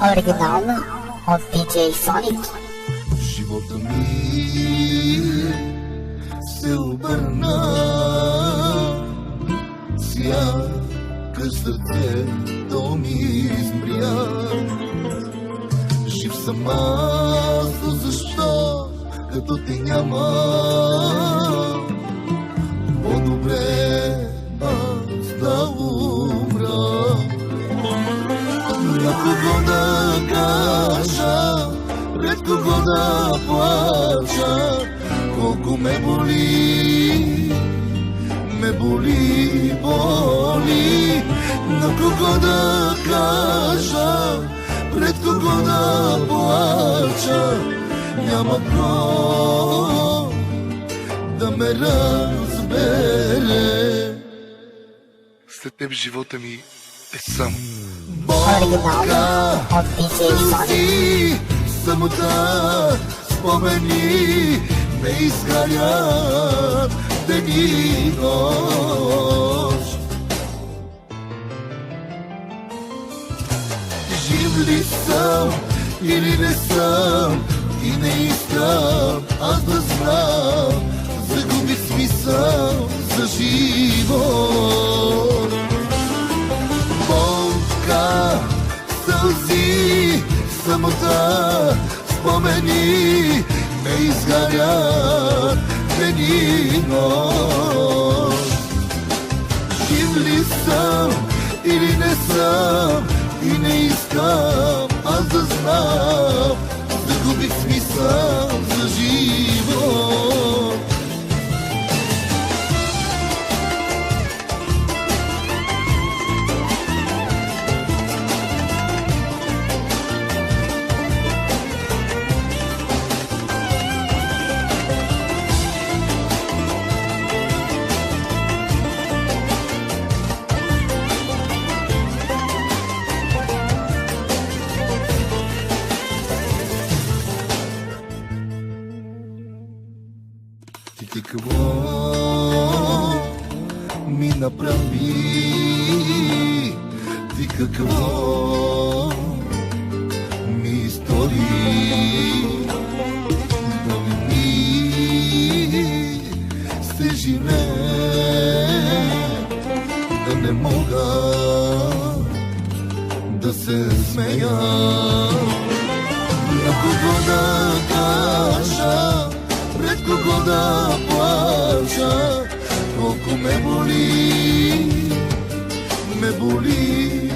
Оригинално от DJ Sonic. Живота ми се обърна, сякаш сърцето ми измря. Жив съм аз, но защо като те няма? По-добре аз да умра. На кого да кажа, пред кого да плача, колко ме боли, боли. На кого да кажа, пред кого да плача, няма кой да ме разбере. След теб живота ми е само болка, сълзи, самота, спомени ме изгарят ден и нощ. Жив ли съм или не съм и не искам аз да знам, загуби смисъл за живот. Болка, сълзи, самота, спомени ме изгарят ден и нощ. Жив ли съм или не съм и не искам аз да знам, загубих смисъл за живот. Ти какво ми направи, ти какво ми стори, да ми се живее, да не мога да се смея. На кого да кажа, пред кого да плача, колко ме боли, боли.